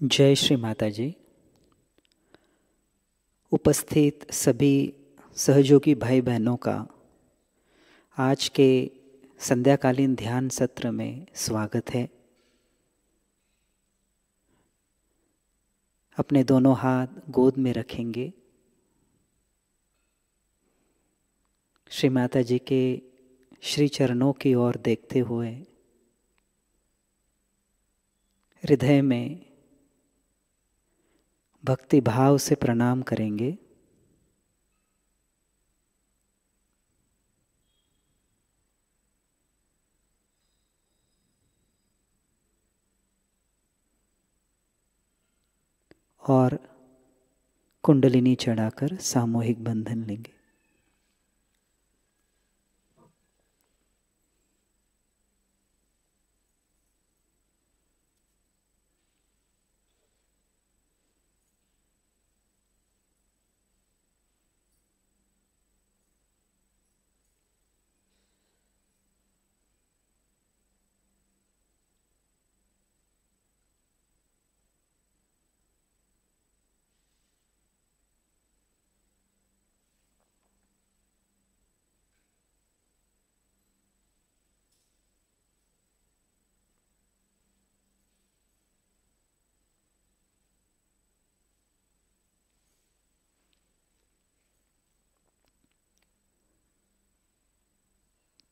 जय श्री माता जी। उपस्थित सभी सहयोगी भाई बहनों का आज के संध्याकालीन ध्यान सत्र में स्वागत है। अपने दोनों हाथ गोद में रखेंगे। श्री माता जी के श्री चरणों की ओर देखते हुए हृदय में भक्ति भाव से प्रणाम करेंगे। और कुंडलिनी चढ़ाकर सामूहिक बंधन लेंगे।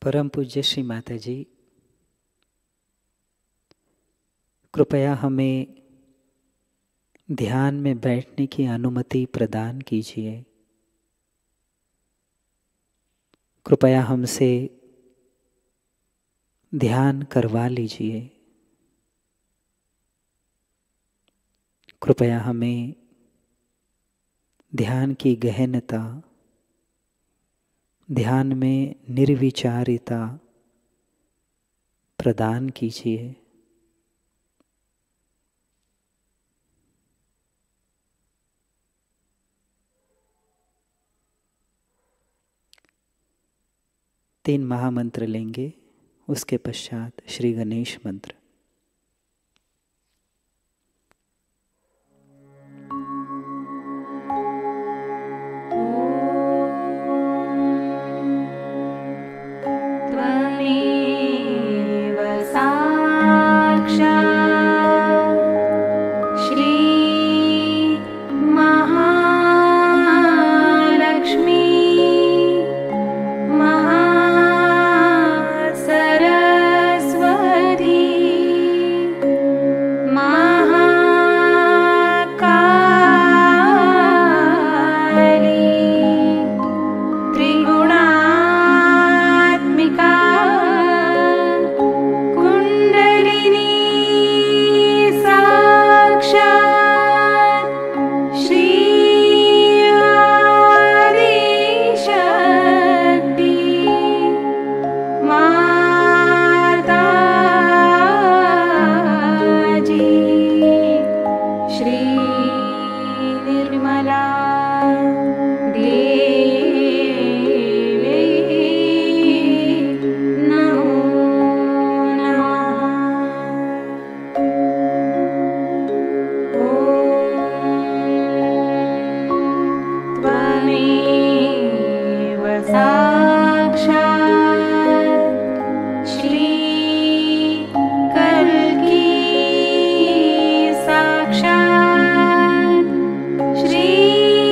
परम पूज्य श्री माता जी, कृपया हमें ध्यान में बैठने की अनुमति प्रदान कीजिए। कृपया हमसे ध्यान करवा लीजिए। कृपया हमें ध्यान की गहनता, ध्यान में निर्विचारिता प्रदान कीजिए। तीन महामंत्र लेंगे, उसके पश्चात श्री गणेश मंत्र। श्री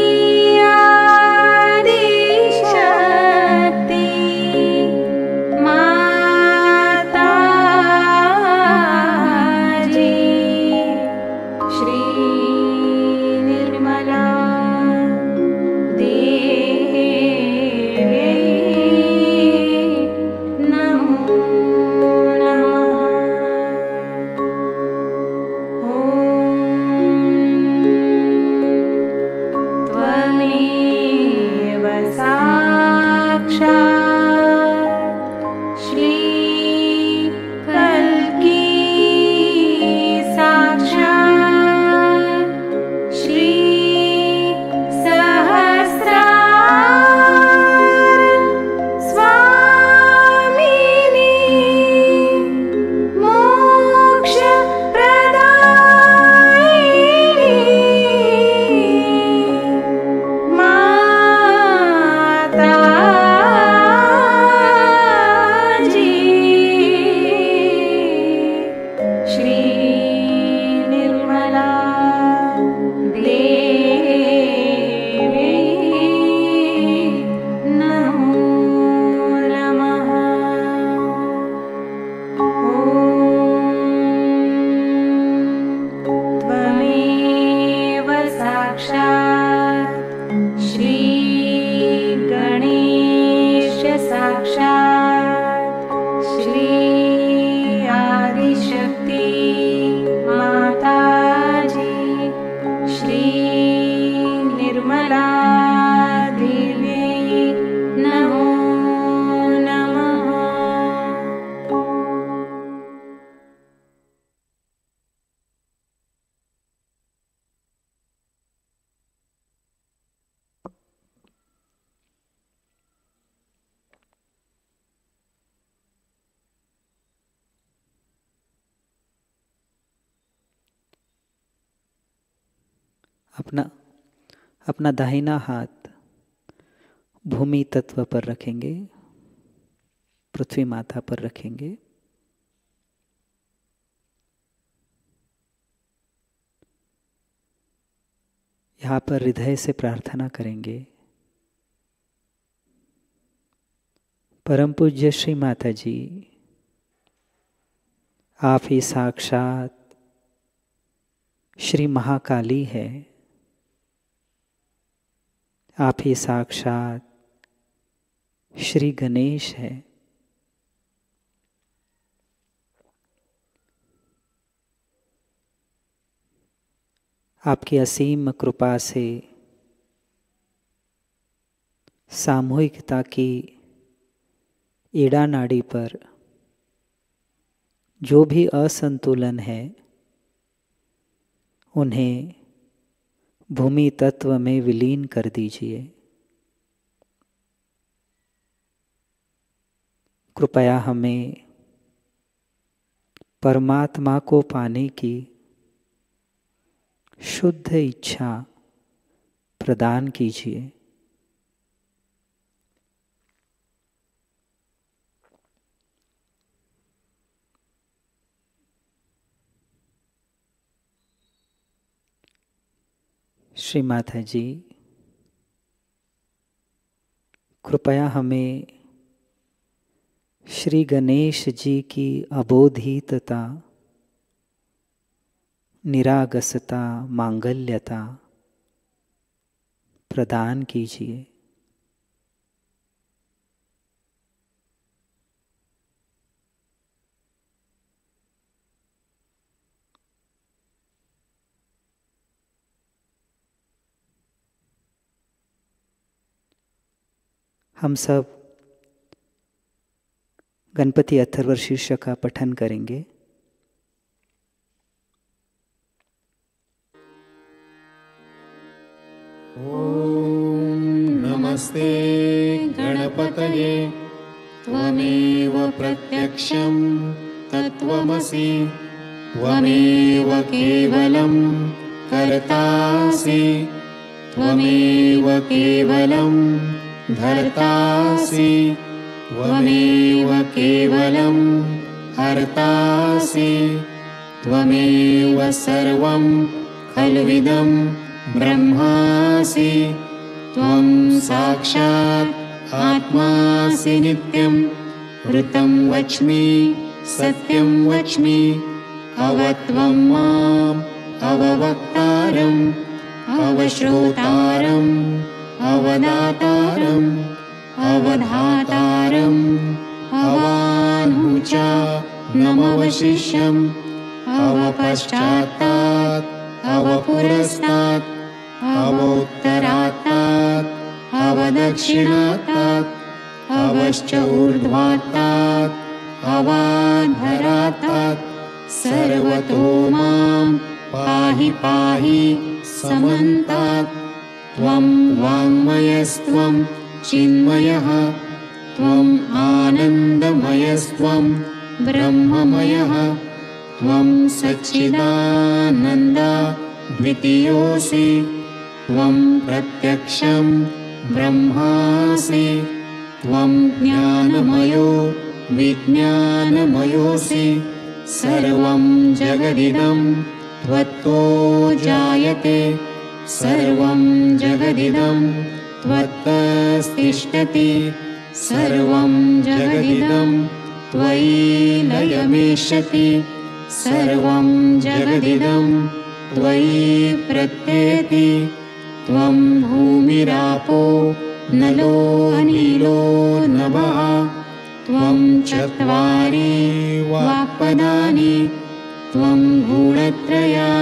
निर्मला देवी नमो नमः। अपना दाहिना हाथ भूमि तत्व पर रखेंगे, पृथ्वी माता पर रखेंगे। यहाँ पर हृदय से प्रार्थना करेंगे, परम पूज्य श्री माता जी, आप ही साक्षात श्री महाकाली है, आप ही साक्षात श्री गणेश है। आपकी असीम कृपा से सामूहिकता की ईड़ा नाड़ी पर जो भी असंतुलन है उन्हें भूमि तत्व में विलीन कर दीजिए। कृपया हमें परमात्मा को पाने की शुद्ध इच्छा प्रदान कीजिए। श्री माता जी, कृपया हमें श्री गणेश जी की अबोधितता, निरागसता, मांगल्यता प्रदान कीजिए। हम सब गणपति अथर्व शीर्ष का पठन करेंगे। ओम नमस्ते गणपतये त्वमेव प्रत्यक्षं तत्त्वमसि त्वमेव केवलं कर्तासि त्वमेव केवलं धर्तासि त्वमेव केवलं हर्तासि त्वमेव सर्वं खल्विदं ब्रह्मासि त्वं साक्षात् आत्मासि नित्यं ऋतं वच्मि सत्यं वच्मि अवत्वं माम् अववक्तारम् अवश्रोतारम् अवदातारम् अवधातारम् अवानुचा नमवशिष्यम् अवपश्चात्तात् अवपुरस्तात् अवोत्तरात्तात् अवदक्षिणात्तात् अवश्च ऊर्ध्वात्तात् अवाधरात्तात् सर्वतो मां पाहि पाहि समन्तात् त्वं वाङ्मयस्त्वं चिन्मयः त्वम् आनन्दमयस्त्वं ब्रह्ममयः त्वं सच्चिदानन्द द्वितीयोऽसि त्वं प्रत्यक्षं ब्रह्मासि त्वं ज्ञानमयो विज्ञानमयोऽसि सर्वं जगदिदं त्वत्तो जायते सर्वं जगदिदं त्वत्तस्तिष्ठति सर्वं जगदिदं त्वयि लयमेष्यति सर्वं जगदिदं त्वयि प्रत्येति त्वं भूमिरापो नलो अनिलो नभः त्वं चत्वारि वाक्पदानि त्वं गुणत्रयातीतः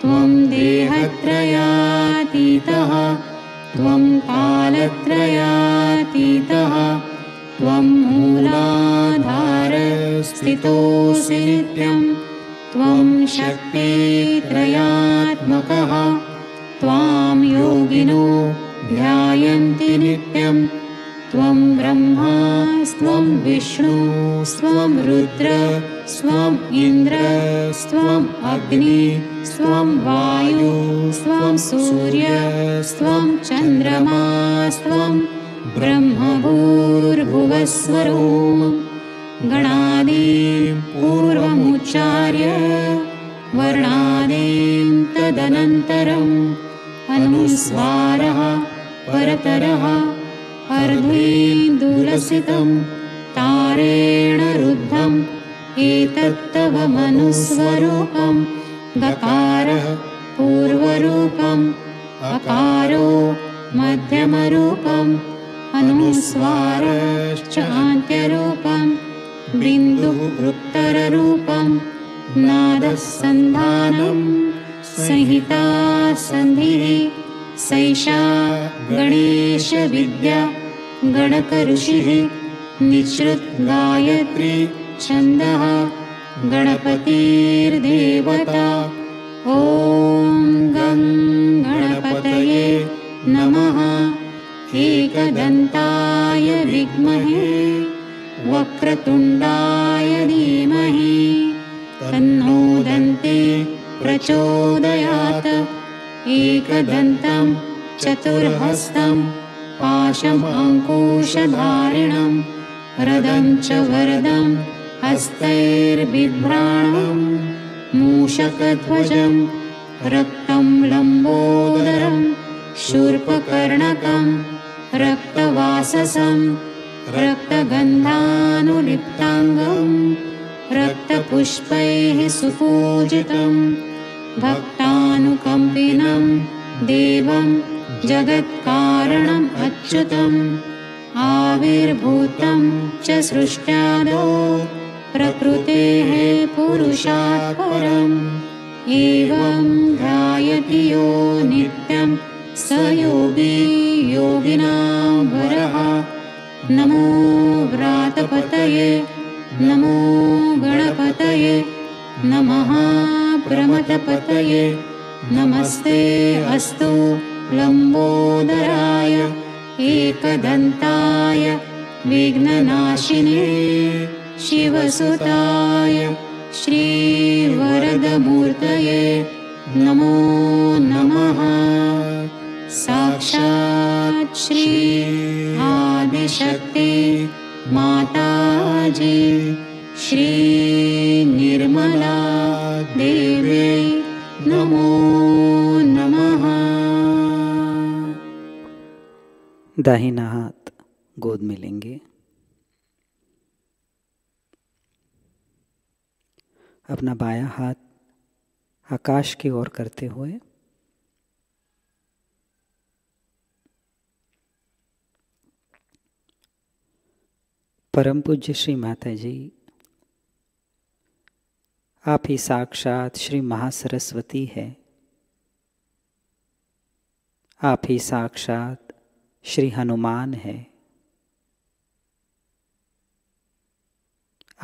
त्वं देहत्रयातीतः त्वं कालत्रयातीतः त्वं मूलाधारस्थितोऽसि नित्यं त्वं शक्तित्रयात्मकः त्वां योगिनो ध्यायन्ति नित्यं त्वं ब्रह्मा स्वं विष्णु स्वं रुद्र स्वं इन्द्र स्वं अग्नि स्वं वायु स्वं सूर्य स्वं चन्द्रमा स्वं ब्रह्मभूर्भुवस्वरोम गणादीं पूर्वमुच्चार्य वर्णादीं तदनन्तरम् अनुस्वारः परतरः अर्धेन्दुलसितं तारेण रुद्धम् एतत्तव मनुस्वरूपं गकारः पूर्वरूपम् अकारो मध्यमरूपम् अनुस्वारश्च अन्त्यरूपं बिन्दुः उत्तररूपं नादः सन्धानं संहिता सन्धिः सैषा गणेशविद्या गणकऋषिः निःसृत गायत्री छन्दः गणपतिर्देवता ॐ गं गणपतये नमः एकदन्ताय विद्महे वक्रतुण्डाय धीमहि तन्नो दन्ती प्रचोदयात् एकदन्तं चतुर्हस्तं पाशमङ्कुशधारिणं रदं च वरदं हस्तैर्बिभ्राणं मूषकध्वजं रक्तं लम्बोदरं शूर्पकर्णकं रक्तवाससं रक्तगन्धानुलिप्ताङ्गं रक्तपुष्पैः सुपूजितं भक्तानुकम्पिनं देवं जगत्कारणम् अच्युतम् आविर्भूतं च सृष्ट्यादौ प्रकृतेः पुरुषात् परम् एवं ध्यायति यो नित्यं स योगी योगिनां वरः नमो व्रातपतये नमो गणपतये नमः प्रमथपतये नमस्ते अस्तु लम्बोदराय एकदन्ताय विघ्ननाशिने शिवसुताय श्रीवरदमूर्तये नमो नमः साक्षात् श्री आदिशक्ति माताजी श्री निर्मला देवी नमो नमः। दाहिना हाथ गोद में लेंगे। अपना बायां हाथ आकाश की ओर करते हुए परम पूज्य श्री माता जी, आप ही साक्षात श्री महासरस्वती है। आप ही साक्षात श्री हनुमान है।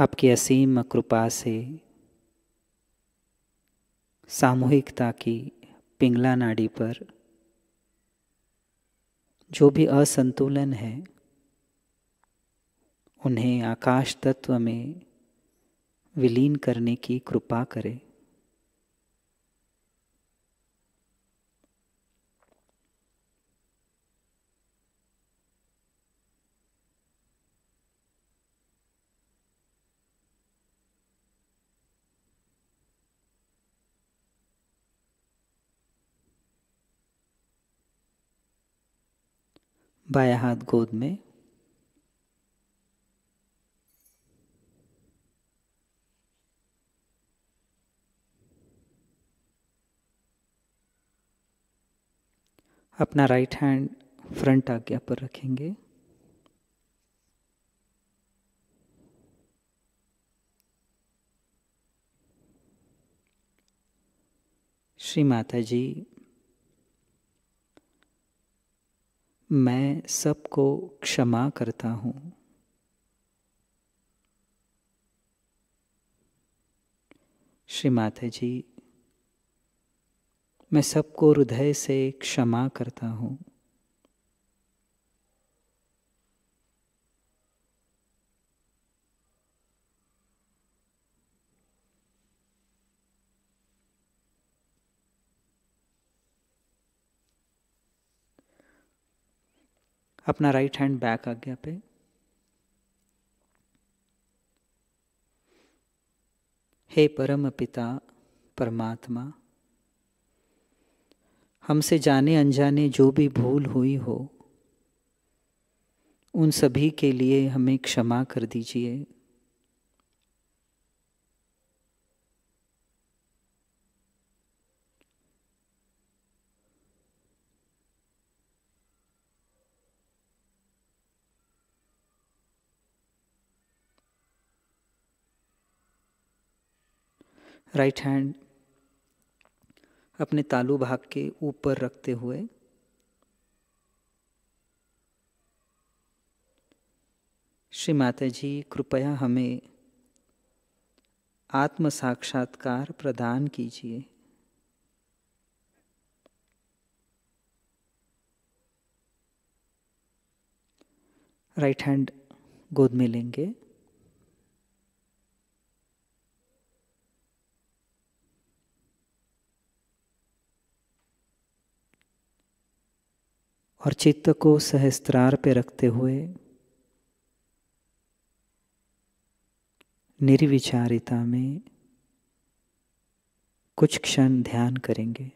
आपकी असीम कृपा से सामूहिकता की पिंगला नाड़ी पर जो भी असंतुलन है उन्हें आकाश तत्व में विलीन करने की कृपा करे। बायां हाथ गोद में, अपना राइट हैंड फ्रंट आज्ञा पर रखेंगे। श्री माता जी, मैं सबको क्षमा करता हूँ। श्री माता जी, मैं सबको हृदय से क्षमा करता हूँ। अपना राइट हैंड बैक आज्ञा पे, हे परम पिता परमात्मा, हमसे जाने अनजाने जो भी भूल हुई हो उन सभी के लिए हमें क्षमा कर दीजिए। राइट हैंड अपने तालू भाग के ऊपर रखते हुए श्री माता जी, कृपया हमें आत्म साक्षात्कार प्रदान कीजिए। राइट हैंड गोद में लेंगे और चित्त को सहस्त्रार पे रखते हुए निर्विचारिता में कुछ क्षण ध्यान करेंगे।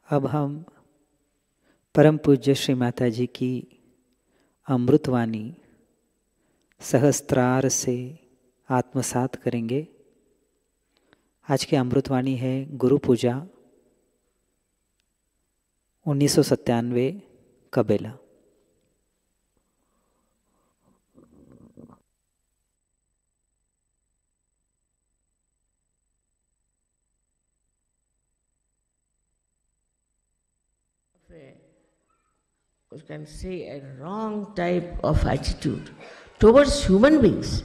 अब हम परम पूज्य श्री माता जी की अमृतवाणी सहस्त्रार से आत्मसात करेंगे। आज की अमृतवाणी है गुरु पूजा 1997 कबेला। You can say a wrong type of attitude towards human beings.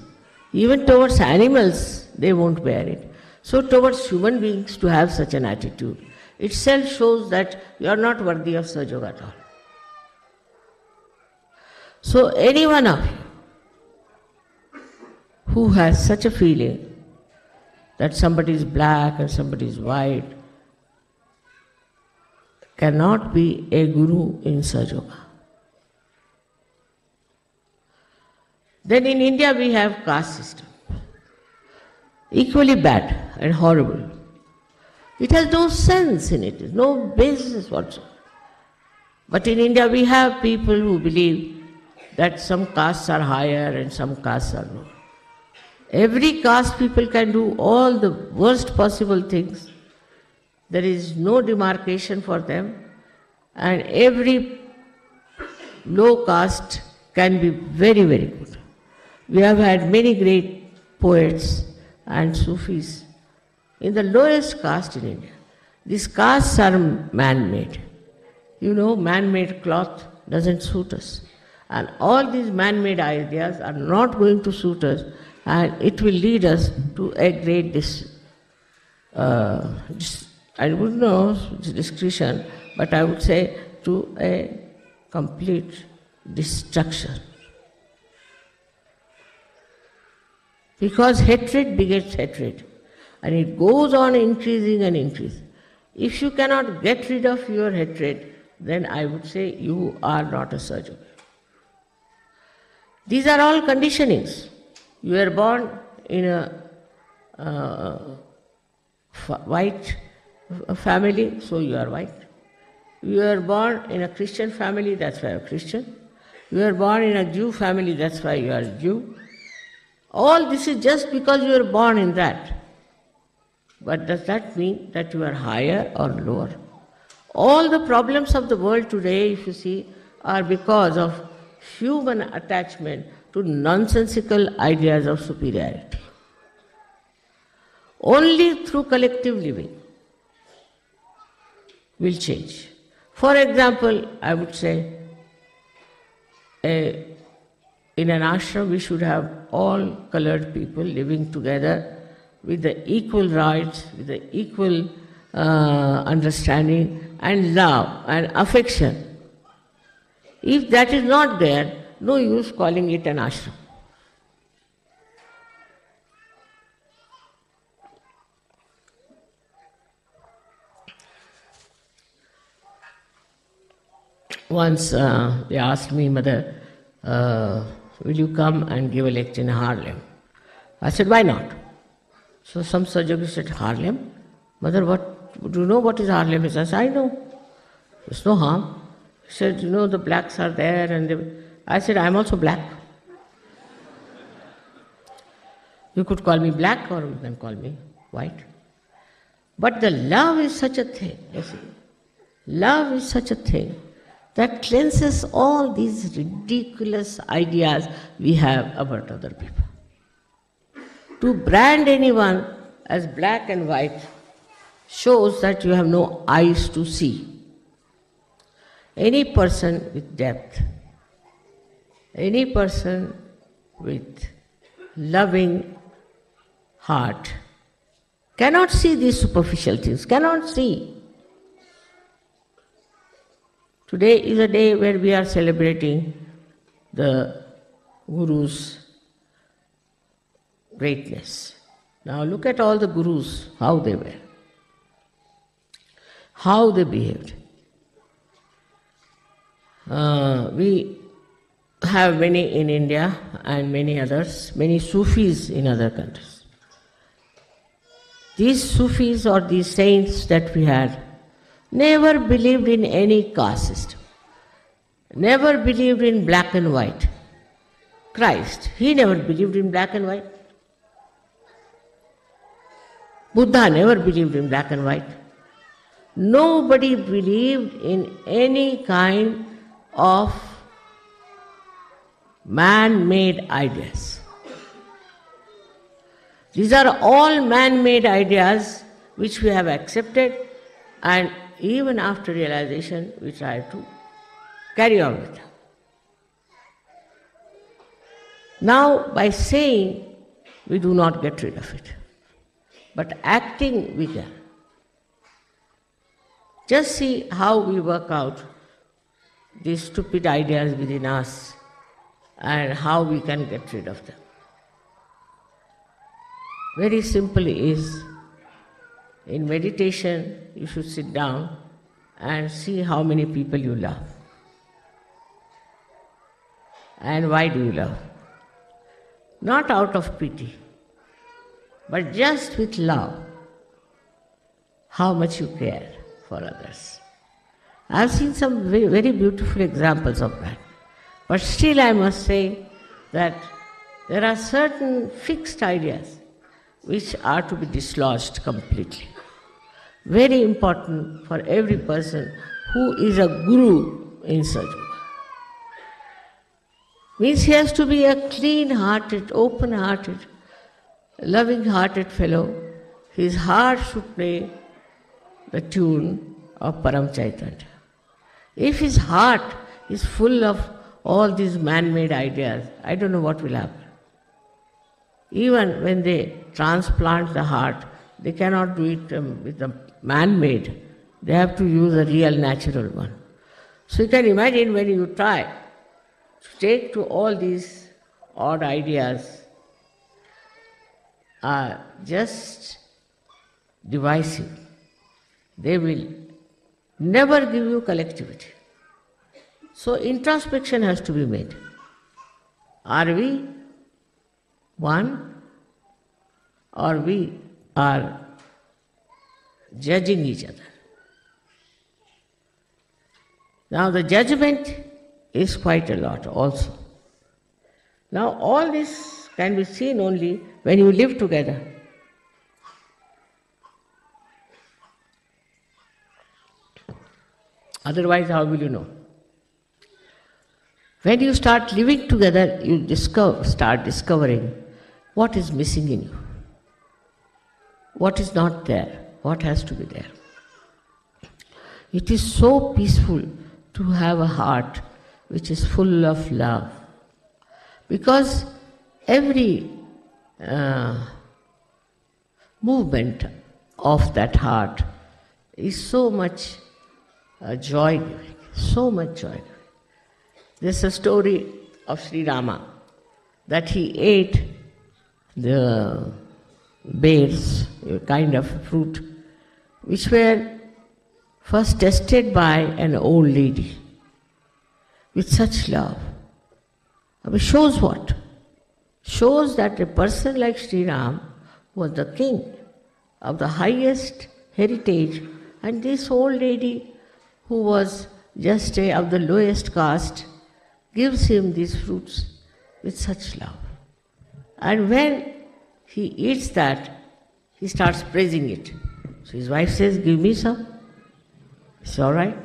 Even towards animals, they won't bear it. So towards human beings to have such an attitude itself shows that you are not worthy of Sahaja at all. So any one of you who has such a feeling that somebody is black and somebody is white cannot be a guru in Sahaja. Then in India we have caste system, equally bad and horrible. It has no sense in it, no basis whatsoever. But in India we have people who believe that some castes are higher and some castes are lower. Every caste people can do all the worst possible things. There is no demarcation for them, and every low caste can be very, very good. We have had many great poets and Sufis in the lowest caste in India. These castes are man-made. You know, man-made cloth doesn't suit us. And all these man-made ideas are not going to suit us, and it will lead us to a great I wouldn't know discretion, but I would say to a complete destruction. Because hatred begets hatred, and it goes on increasing and increasing. If you cannot get rid of your hatred, then I would say you are not a surgeon. These are all conditionings. You are born in a white family, so you are white. You are born in a Christian family, that's why you are Christian. You are born in a Jew family, that's why you are Jew. All this is just because you are born in that. But does that mean that you are higher or lower? All the problems of the world today, if you see, are because of human attachment to nonsensical ideas of superiority. Only through collective living will change. For example, I would say, in an ashram we should have all colored people living together with the equal rights, with the equal understanding and love and affection. If that is not there, no use calling it an ashram. Once they asked me, Mother, will you come and give a lecture in Harlem? I said, why not? So some Sahaja said, Harlem? Mother, do you know what is Harlem? I said, I know. There's no harm. He said, you know, the blacks are there. And I said, I'm also black. You could call me black or you can call me white. But the love is such a thing, you see. Love is such a thing that cleanses all these ridiculous ideas we have about other people. To brand anyone as black and white shows that you have no eyes to see. Any person with depth, any person with loving heart cannot see these superficial things, cannot see. Today is a day where we are celebrating the Guru's greatness. Now look at all the Gurus, how they were, how they behaved. We have many in India and many others, many Sufis in other countries. These Sufis or these saints that we had never believed in any caste system, never believed in black and white. Christ, he never believed in black and white. Buddha never believed in black and white. Nobody believed in any kind of man-made ideas. These are all man-made ideas which we have accepted, and even after realization we try to carry on with them. Now by saying we do not get rid of it, but acting we can. Just see how we work out these stupid ideas within us and how we can get rid of them. Very simply is, in meditation you should sit down and see how many people you love. And why do you love? Not out of pity, but just with love, how much you care for others. I have seen some very, very beautiful examples of that. But still I must say that there are certain fixed ideas which are to be dislodged completely. Very important for every person who is a guru in Sahaja. Means he has to be a clean-hearted, open-hearted, loving-hearted fellow. his heart should play the tune of Param Chaitanya. If his heart is full of all these man-made ideas, I don't know what will happen. Even when they transplant the heart, they cannot do it with a man-made. They have to use a real natural one. So you can imagine when you try to take to all these odd ideas are just divisive. They will never give you collectivity. So introspection has to be made. Are we one, or we are judging each other? Now the judgment is quite a lot also. Now all this can be seen only when you live together. Otherwise, how will you know? When you start living together, you start discovering what is missing in you, what is not there, what has to be there. It is so peaceful to have a heart which is full of love, because every movement of that heart is so much joy-giving, so much joy-giving. There's a story of Sri Rama that he ate the bears, a kind of fruit, which were first tested by an old lady with such love. I mean, shows what? Shows that a person like Sri Ram was the king of the highest heritage, and this old lady who was just of the lowest caste gives him these fruits with such love. And when he eats that, he starts praising it. So his wife says, "Give me some." It's all right.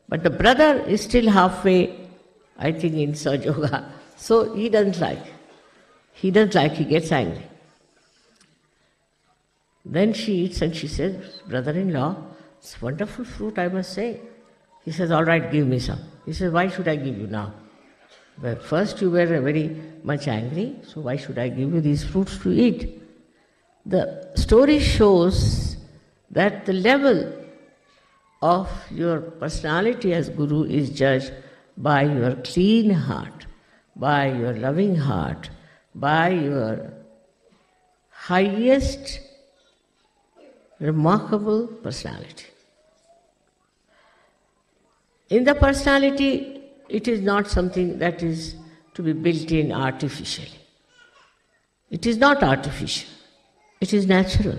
But the brother is still halfway, I think, in Sahaja Yoga. So he doesn't like. He gets angry. Then she eats and she says, "Brother-in-law, it's wonderful fruit, I must say." He says, "All right, give me some." He says, "Why should I give you now? Well, first you were very much angry, so why should I give you these fruits to eat?" The story shows that the level of your personality as Guru is judged by your clean heart, by your loving heart, by your highest remarkable personality. In the personality, it is not something that is to be built in artificially. It is not artificial. It is natural,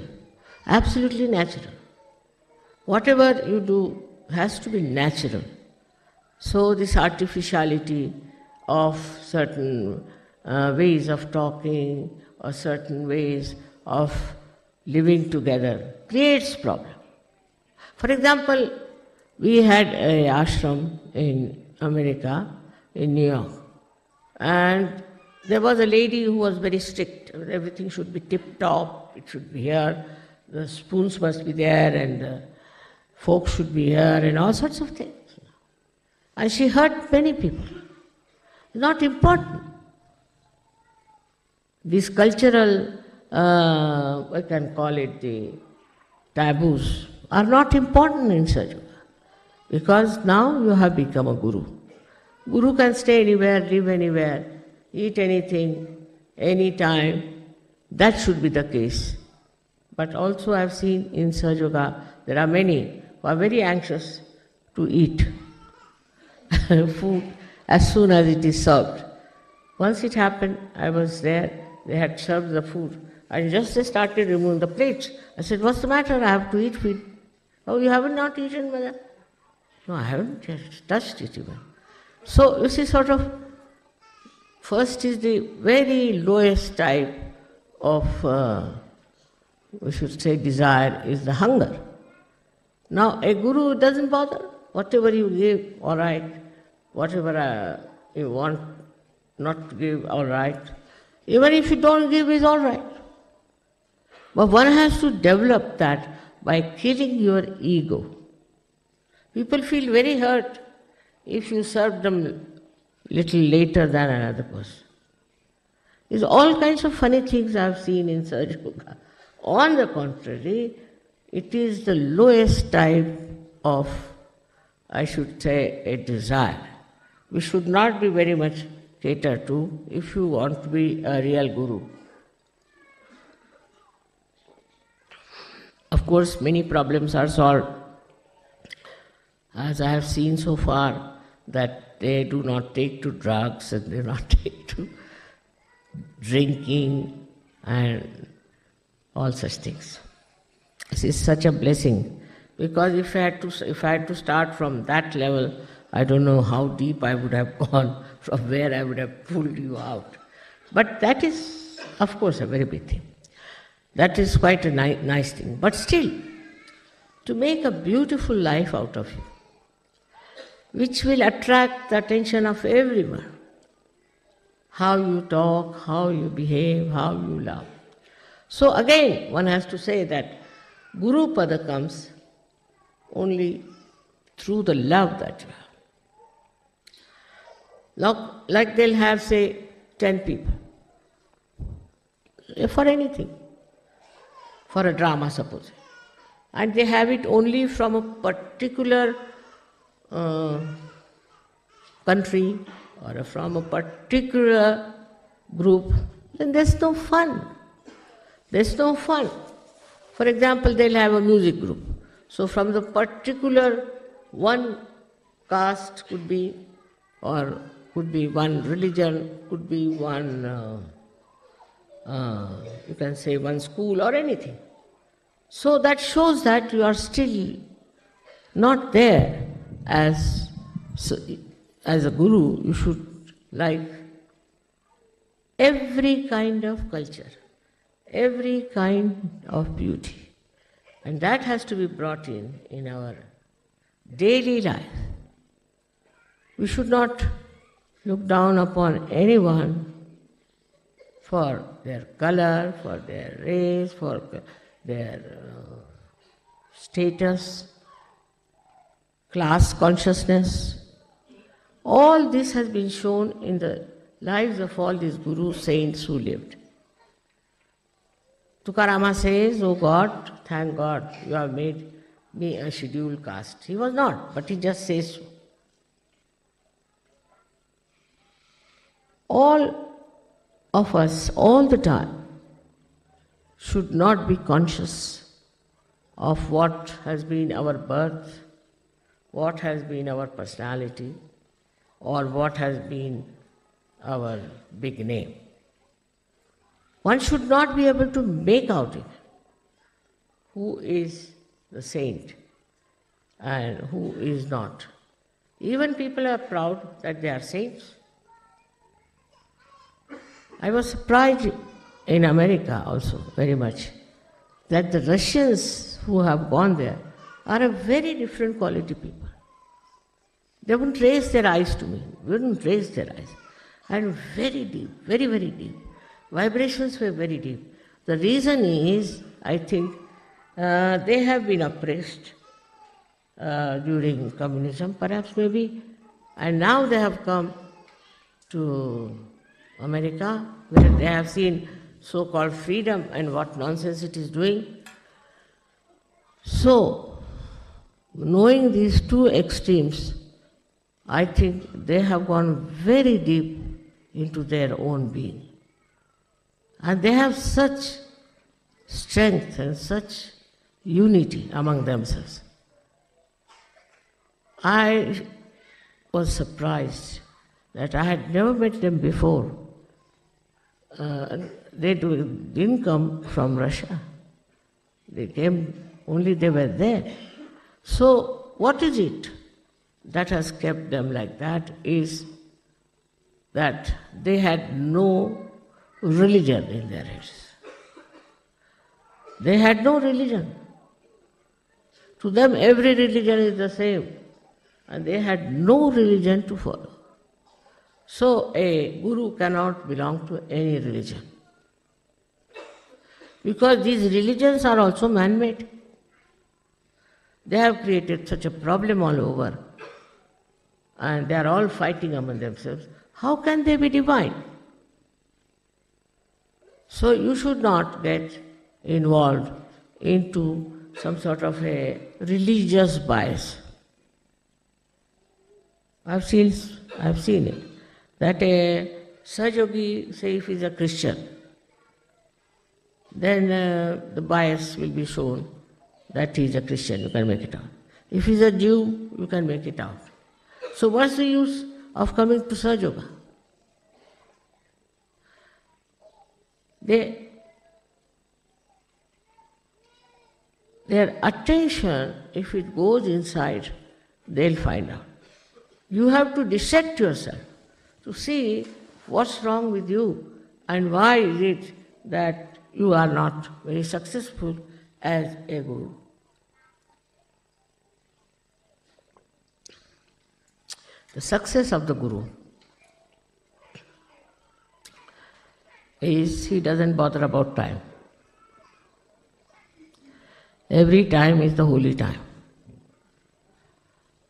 absolutely natural. Whatever you do has to be natural. So this artificiality of certain ways of talking or certain ways of living together creates problem. For example, we had an ashram in America, in New York, and there was a lady who was very strict. Everything should be tip-top, it should be here, the spoons must be there, and the forks should be here, and all sorts of things. And she hurt many people. Not important. These cultural, I can call it the taboos, are not important in Sahaja Yoga, because now you have become a guru. Guru can stay anywhere, live anywhere, eat anything, anytime. That should be the case. But also I have seen in Sahaja Yoga, there are many who are very anxious to eat food as soon as it is served. Once it happened, I was there, they had served the food, and just they started removing the plates. I said, "What's the matter? I have to eat food." "Oh, you haven't not eaten, mother?" "No, I haven't just touched it even." So you see, sort of, first is the very lowest type of, we should say, desire is the hunger. Now a guru doesn't bother. Whatever you give, all right. Whatever you want not to give, all right. Even if you don't give, is all right. But one has to develop that by killing your ego. People feel very hurt if you serve them little later than another person. There's all kinds of funny things I've seen in Sahaja Yoga. On the contrary, it is the lowest type of, I should say, a desire. We should not be very much catered to if you want to be a real guru. Of course, many problems are solved, as I have seen so far, that they do not take to drugs and they do not take to drinking and all such things. This is such a blessing, because if I had to start from that level, I don't know how deep I would have gone, from where I would have pulled you out. But that is, of course, a very big thing. That is quite a nice thing. But still, to make a beautiful life out of you, which will attract the attention of everyone. How you talk, how you behave, how you love. So again, one has to say that Guru Pada comes only through the love that you have. Like they'll have, say, 10 people. For anything. For a drama, suppose. And they have it only from a particular country or from a particular group, then there's no fun. There's no fun. For example, they'll have a music group. So from the particular one caste could be, or could be one religion, could be one, you can say one school or anything. So that shows that you are still not there as a guru. You should like every kind of culture, every kind of beauty. And that has to be brought in our daily life. We should not look down upon anyone for their color, for their race, for their status, class consciousness. All this has been shown in the lives of all these guru saints who lived. Tukarama says, "Oh God, thank God, you have made me a scheduled caste." He was not, but he just says so. All of us, all the time, should not be conscious of what has been our birth, what has been our personality, or what has been our big name. One should not be able to make out it who is the saint and who is not. Even people are proud that they are saints. I was surprised in America also very much that the Russians who have gone there are a very different quality people. They wouldn't raise their eyes to me, wouldn't raise their eyes. And very deep, very, very deep. Vibrations were very deep. The reason is, I think, they have been oppressed during communism, perhaps maybe, and now they have come to America, where they have seen so-called freedom and what nonsense it is doing. So, knowing these two extremes, I think they have gone very deep into their own being. And they have such strength and such unity among themselves. I was surprised that I had never met them before. They didn't come from Russia. They came, only they were there. So what is it that has kept them like that is that they had no religion in their heads. They had no religion. To them every religion is the same, and they had no religion to follow. So a guru cannot belong to any religion. Because these religions are also man-made. They have created such a problem all over, and they are all fighting among themselves. How can they be divine? So you should not get involved into some sort of a religious bias. I've seen it, that a Sahajogi, say if he's a Christian, then the bias will be shown that he is a Christian, you can make it out. If he's a Jew, you can make it out. So what's the use of coming to Sahaja? Their attention, if it goes inside, they'll find out. You have to dissect yourself to see what's wrong with you and why is it that you are not very successful as a guru. The success of the guru is he doesn't bother about time. Every time is the holy time.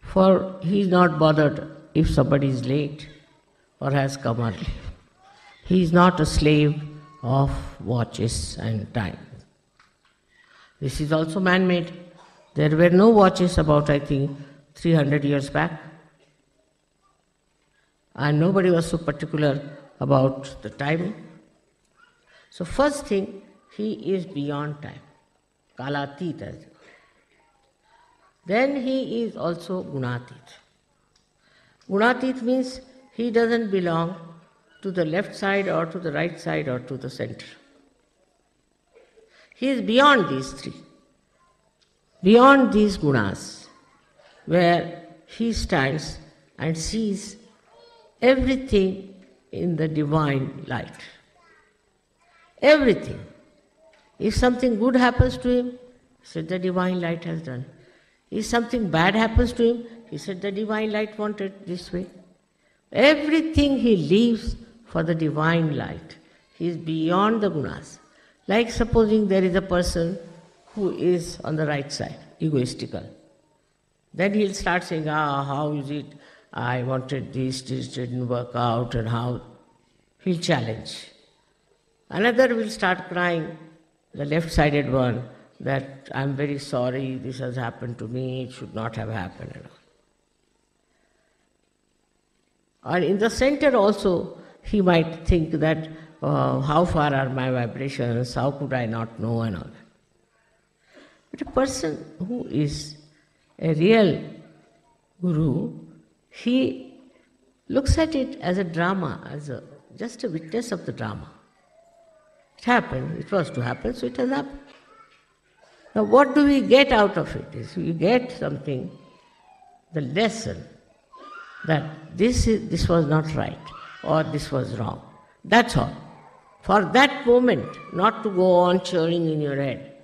For he is not bothered if somebody is late or has come early. He is not a slave of watches and time. This is also man-made. There were no watches about, I think, 300 years back. And nobody was so particular about the time. So first thing, he is beyond time. Kalatit. Then he is also Gunatit. Gunatit means he doesn't belong to the left side or to the right side or to the center. He is beyond these three, beyond these gunas, where he stands and sees everything in the divine light. Everything. If something good happens to him, he said the divine light has done it. If something bad happens to him, he said the divine light wanted this way. Everything he leaves for the divine light. He is beyond the gunas. Like supposing there is a person who is on the right side, egoistical. Then he'll start saying, how is it? I wanted this didn't work out, and how. He'll challenge. Another will start crying, the left-sided one, that I'm very sorry, this has happened to me, it should not have happened. And all. And in the center also, he might think that, how far are my vibrations, how could I not know, and all that. But a person who is a real guru, he looks at it as a drama, as just a witness of the drama. It happened, it was to happen, so it has happened. Now what do we get out of it? Is we get something, the lesson, that this was not right, or this was wrong. That's all. For that moment, not to go on churning in your head.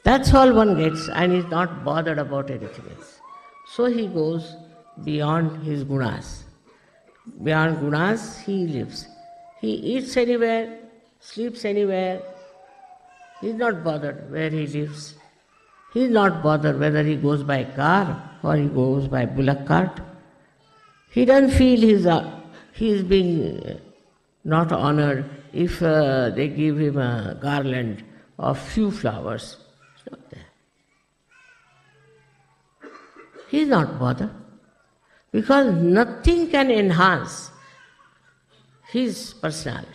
That's all one gets, and is not bothered about anything else. So he goes beyond his gunas. Beyond gunas, he lives. He eats anywhere, sleeps anywhere. He is not bothered where he lives. He is not bothered whether he goes by car or he goes by bullock cart. He doesn't feel he is being not honored if they give him a garland of few flowers. It's not there. He is not bothered because nothing can enhance his personality.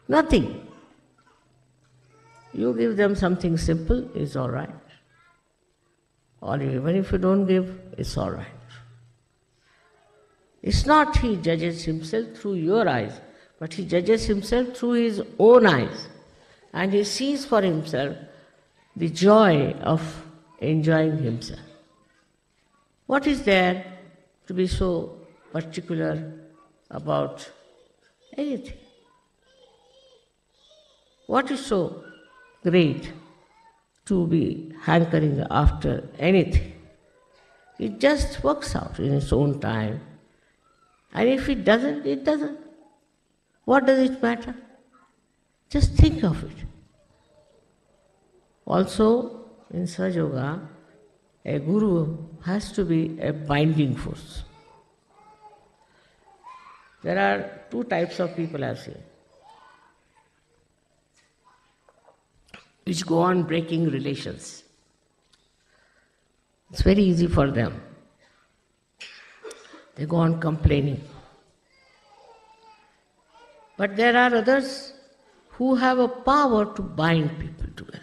Nothing. You give them something simple, it's all right. Or even if you don't give, it's all right. It's not he judges himself through your eyes, but he judges himself through his own eyes. And he sees for himself the joy of enjoying himself. What is there to be so particular about anything? What is so great to be hankering after anything? It just works out in its own time. And if it doesn't, it doesn't. What does it matter? Just think of it. Also, in Sahaja Yoga, a guru has to be a binding force. There are two types of people, I've seen, which go on breaking relations. It's very easy for them. They go on complaining. But there are others who have a power to bind people together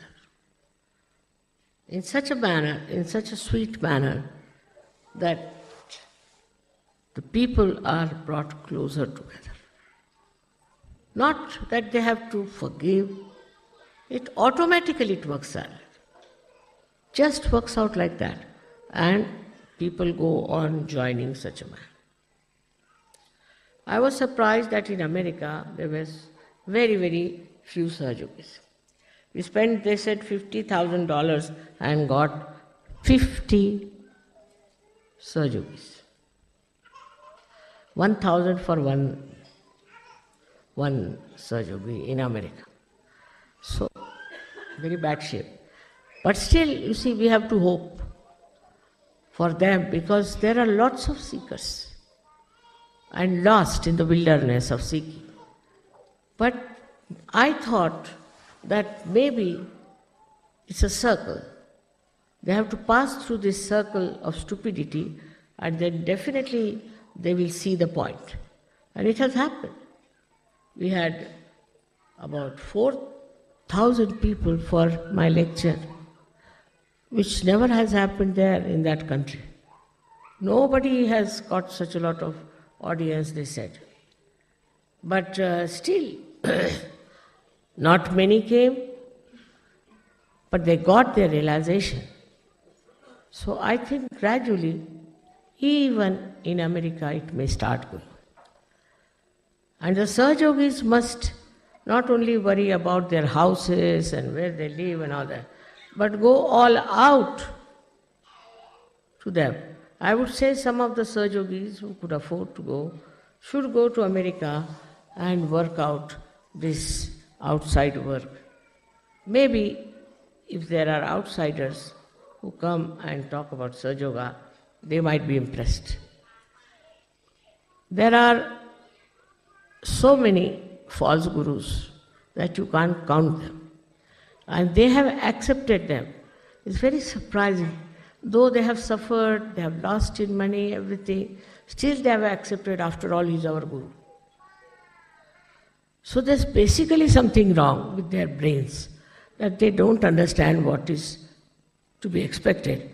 in such a manner, in such a sweet manner, that the people are brought closer together. Not that they have to forgive, it automatically works out. Just works out like that. And people go on joining such a man. I was surprised that in America there was very, very few Sahaja Yogis. We spent, they said, $50,000 and got 50 Sahaja Yogis. 1,000 for one Sahaja Yogi in America. So, very bad shape. But still, you see, we have to hope for them, because there are lots of seekers and lost in the wilderness of seeking. But I thought that maybe it's a circle. They have to pass through this circle of stupidity, and then definitely they will see the point. And it has happened. We had about 4,000 people for my lecture, which never has happened there in that country. Nobody has got such a lot of audience, they said. But still, not many came, but they got their realization. So I think gradually, even in America, it may start going. And the Sahaja Yogis must not only worry about their houses and where they live and all that, but go all out to them. I would say some of the Sahaja Yogis who could afford to go should go to America and work out this outside work. Maybe if there are outsiders who come and talk about Sahaja Yoga, they might be impressed. There are so many false gurus that you can't count them. And they have accepted them. It's very surprising. Though they have suffered, they have lost in money, everything, still they have accepted, after all, he's our guru. So there's basically something wrong with their brains, that they don't understand what is to be expected.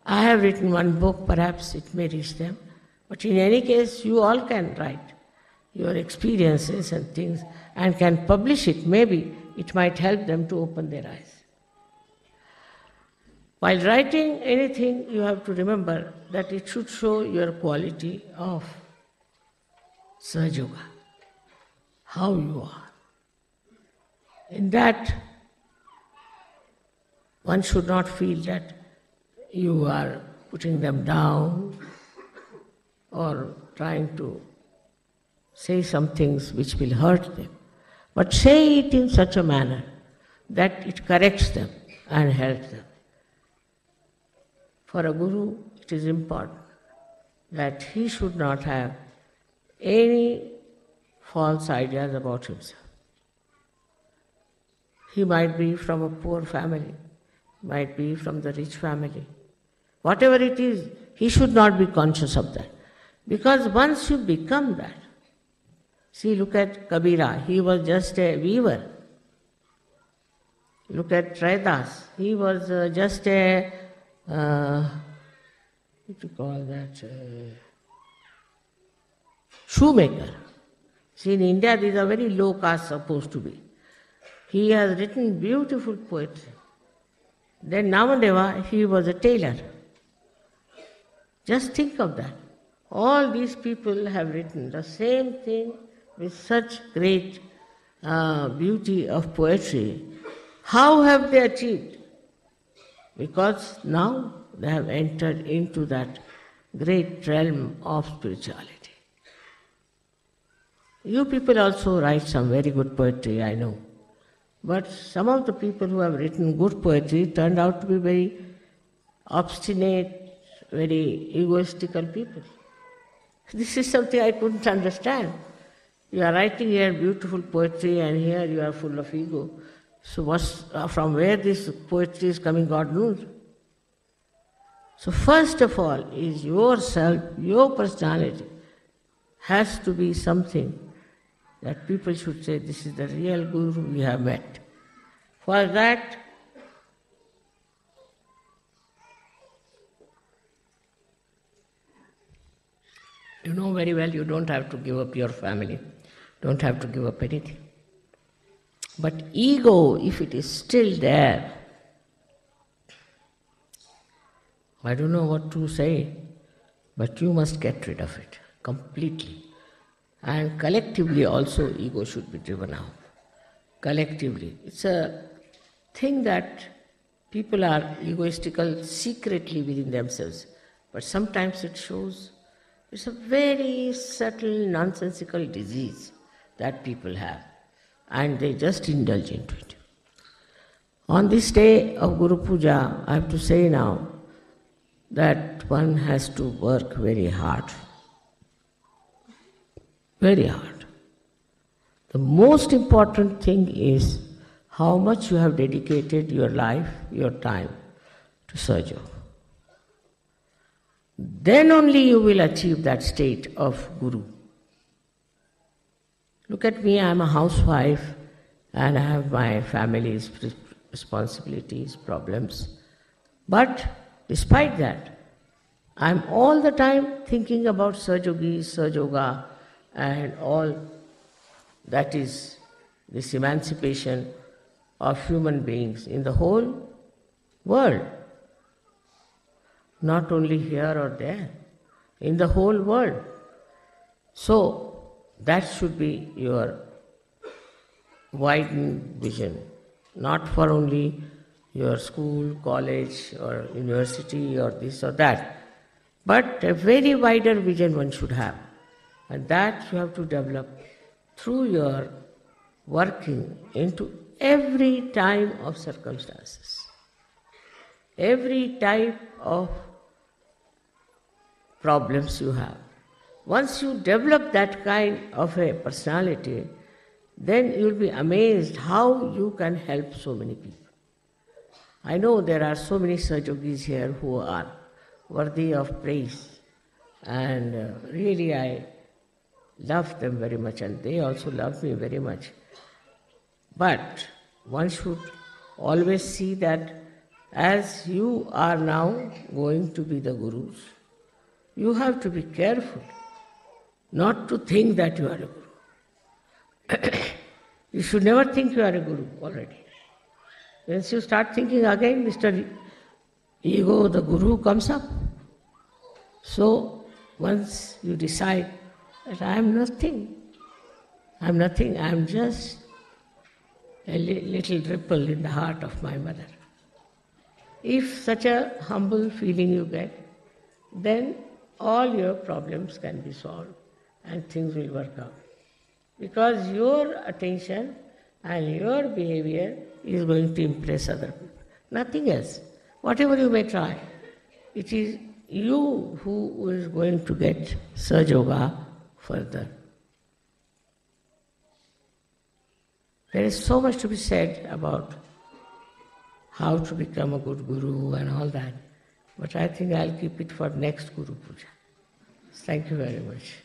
I have written one book, perhaps it may reach them, but in any case, you all can write your experiences and things and can publish it. Maybe it might help them to open their eyes. While writing anything, you have to remember that it should show your quality of Sahaja Yoga, how you are. In that, one should not feel that you are putting them down or trying to say some things which will hurt them, but say it in such a manner that it corrects them and helps them. For a guru, it is important that he should not have any false ideas about himself. He might be from a poor family, might be from the rich family. Whatever it is, he should not be conscious of that. Because once you become that, see, look at Kabira, he was just a weaver. Look at Raidas, he was just a, what do you call that, shoemaker. See, in India, these are very low caste supposed to be. He has written beautiful poetry. Then Namadeva, he was a tailor. Just think of that. All these people have written the same thing with such great beauty of poetry. How have they achieved? Because now they have entered into that great realm of spirituality. You people also write some very good poetry, I know. But some of the people who have written good poetry turned out to be very obstinate, very egoistical people. This is something I couldn't understand. You are writing here beautiful poetry and here you are full of ego. So from where this poetry is coming, God knows. So first of all is yourself, your personality has to be something that people should say, this is the real Guru we have met. For that, you know very well you don't have to give up your family, don't have to give up anything. But ego, if it is still there, I don't know what to say, but you must get rid of it completely. And collectively also ego should be driven out. Collectively. It's a thing that people are egoistical secretly within themselves, but sometimes it shows. It's a very subtle, nonsensical disease that people have, and they just indulge into it. On this day of Guru Puja, I have to say now that one has to work very hard. Very hard. The most important thing is how much you have dedicated your life, your time to Sahaja. Then only you will achieve that state of Guru. Look at me, I am a housewife and I have my family's responsibilities, problems. But despite that, I am all the time thinking about Sahajogi, Sahajoga and all that is this emancipation of human beings in the whole world. Not only here or there, in the whole world. So, that should be your widened vision, not for only your school, college or university or this or that, but a very wider vision one should have. And that you have to develop through your working into every time of circumstances, every type of problems you have. Once you develop that kind of a personality, then you'll be amazed how you can help so many people. I know there are so many Sahajogis here who are worthy of praise, and really I love them very much and they also love me very much. But one should always see that as you are now going to be the Gurus, you have to be careful not to think that you are a Guru. You should never think you are a Guru already. Once you start thinking again, Mr. Ego, the Guru comes up. So once you decide that I am nothing, I am just a little ripple in the heart of my mother. If such a humble feeling you get, then all your problems can be solved and things will work out. Because your attention and your behavior is going to impress other people. Nothing else. Whatever you may try, it is you who is going to get Sahajoga further. There is so much to be said about how to become a good Guru and all that, but I think I'll keep it for next Guru Puja. Thank you very much.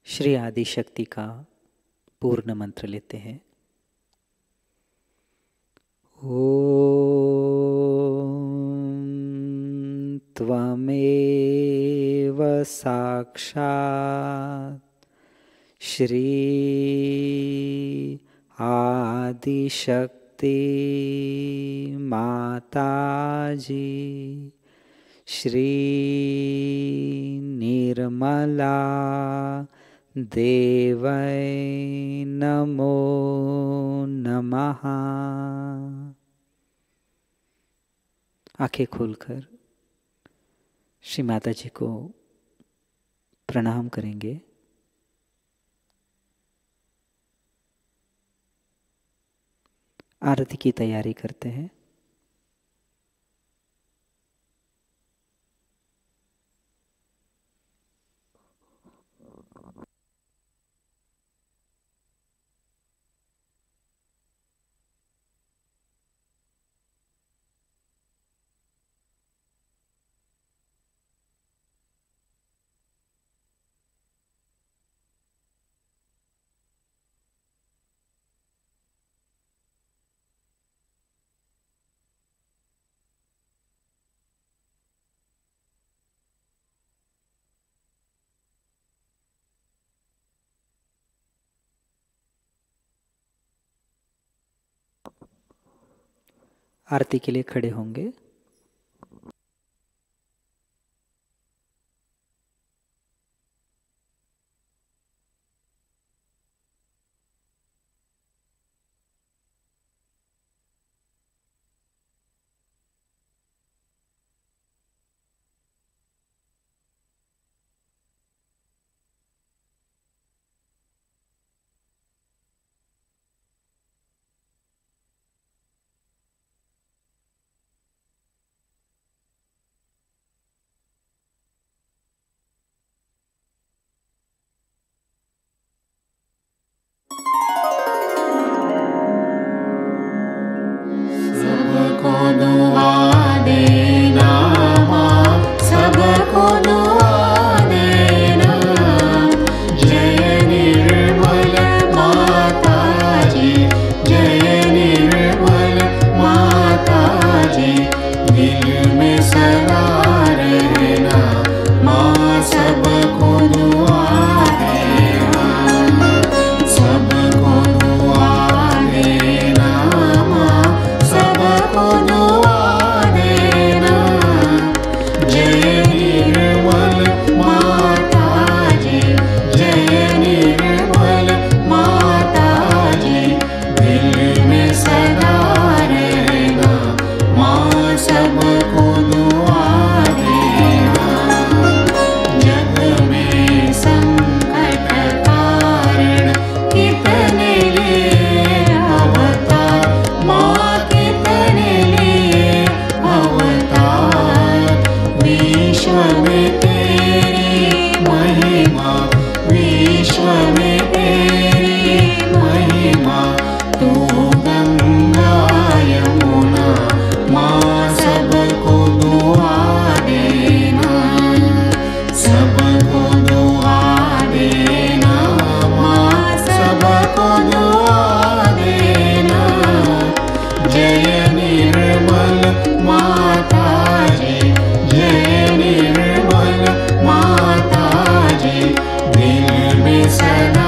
Shri Adishakti का पूर्ण मंत्र लेते हैं। ओम त्वमेव साक्षात् श्री आदिशक्ति माताजी श्री निर्मला देवै नमो नमः। आंखें खोलकर श्री माता जी को प्रणाम करेंगे। आरती की तैयारी करते हैं। आरती के लिए खड़े होंगे। सदा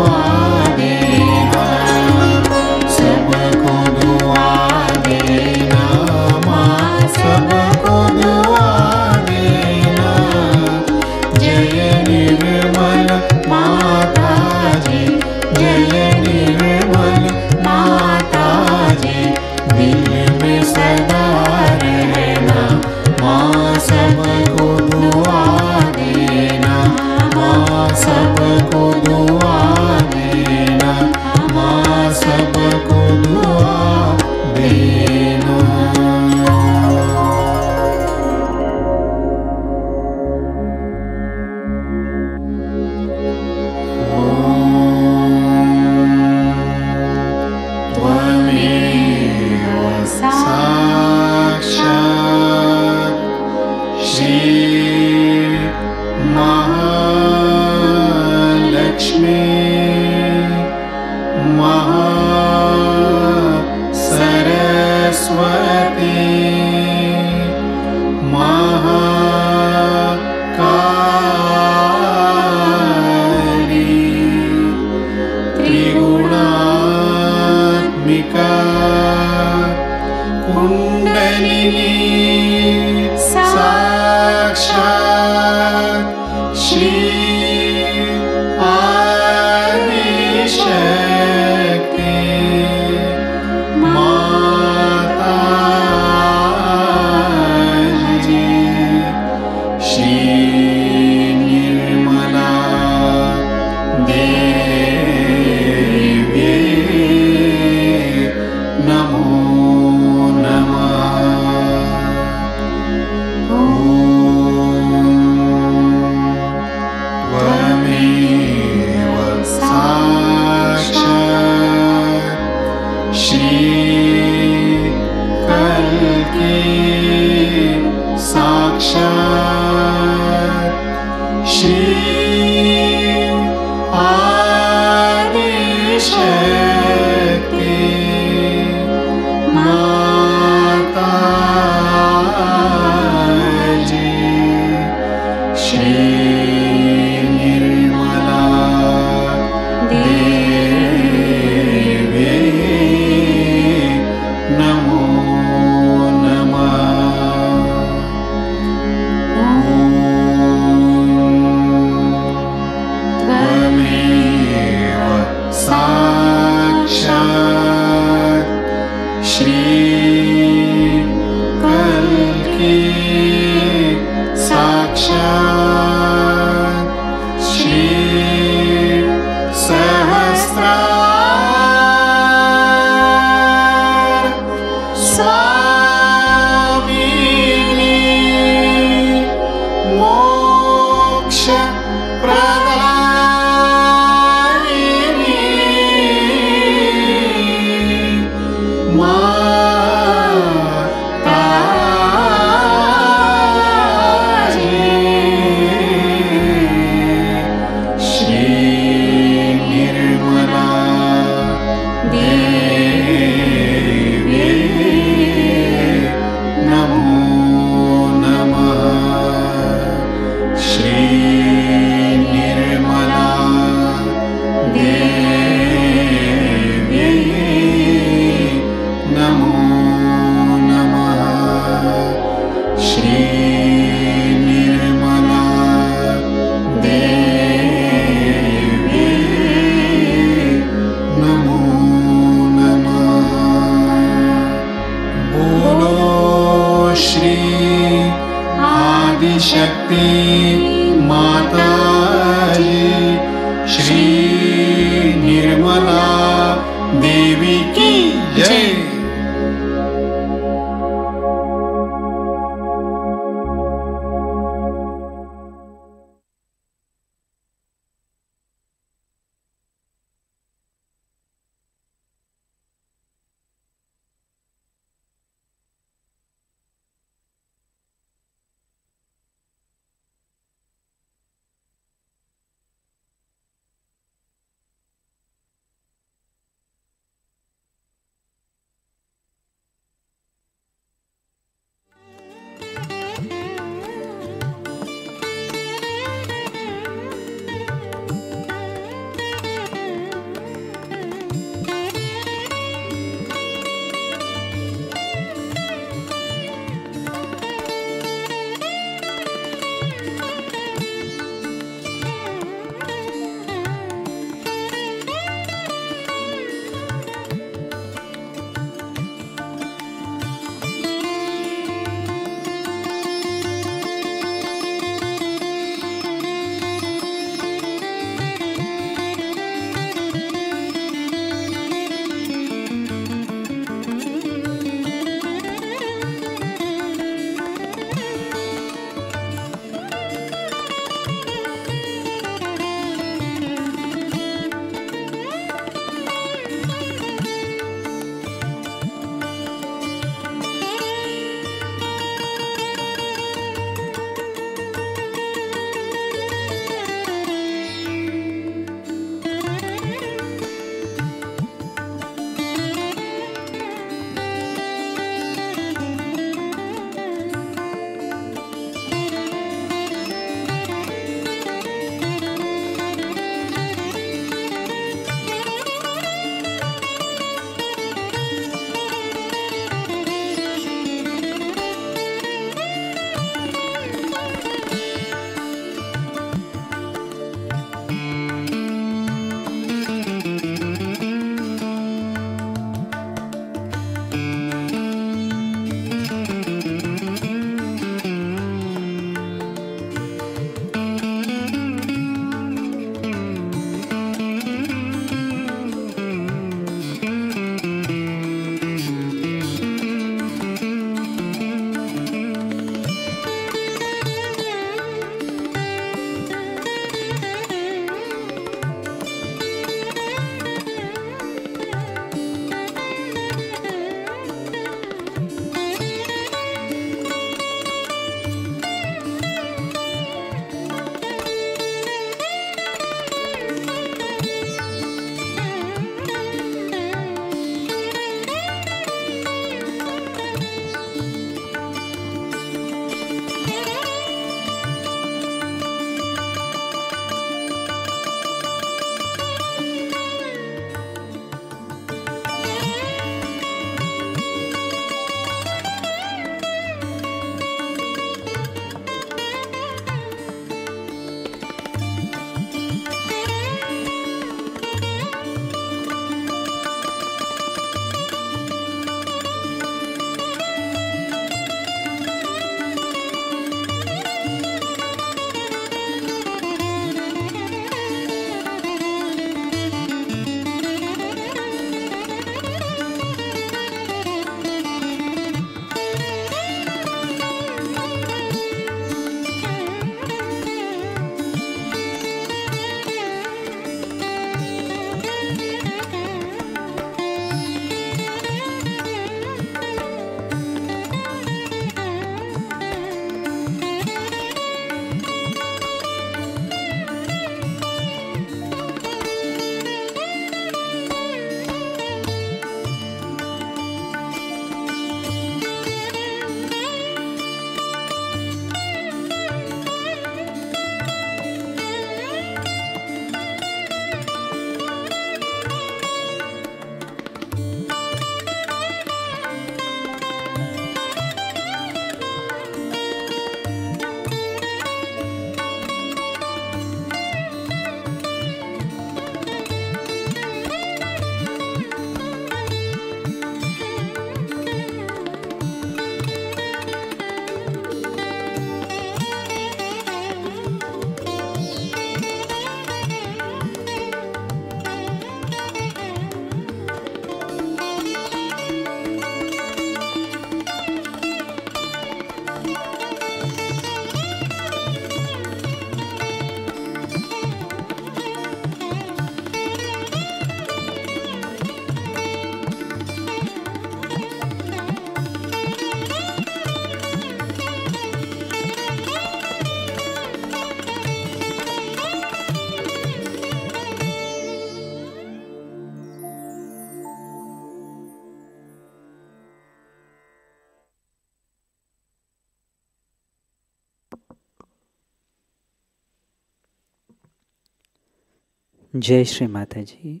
जय श्री माता जी।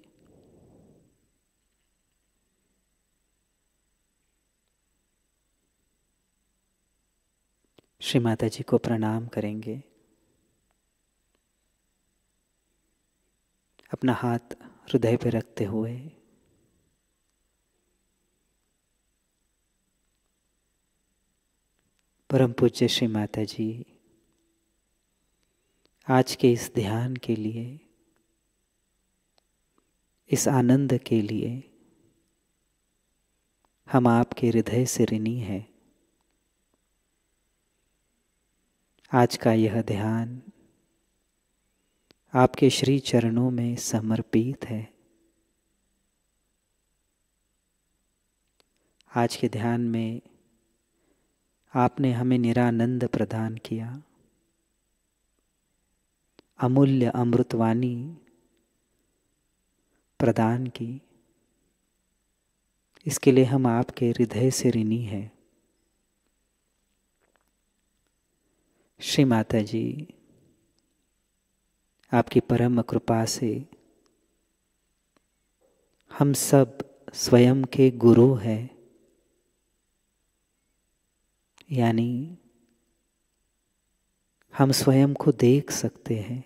श्री माता जी को प्रणाम करेंगे। अपना हाथ हृदय पर रखते हुए परम पूज्य श्री माता जी आज के इस ध्यान के लिए, इस आनंद के लिए हम आपके हृदय से ऋणी हैं। आज का यह ध्यान आपके श्री चरणों में समर्पित है। आज के ध्यान में आपने हमें निरानंद प्रदान किया, अमूल्य अमृतवाणी प्रदान की। इसके लिए हम आपके हृदय से ऋणी हैं। श्री माता जी आपकी परम कृपा से हम सब स्वयं के गुरु हैं, यानी हम स्वयं को देख सकते हैं,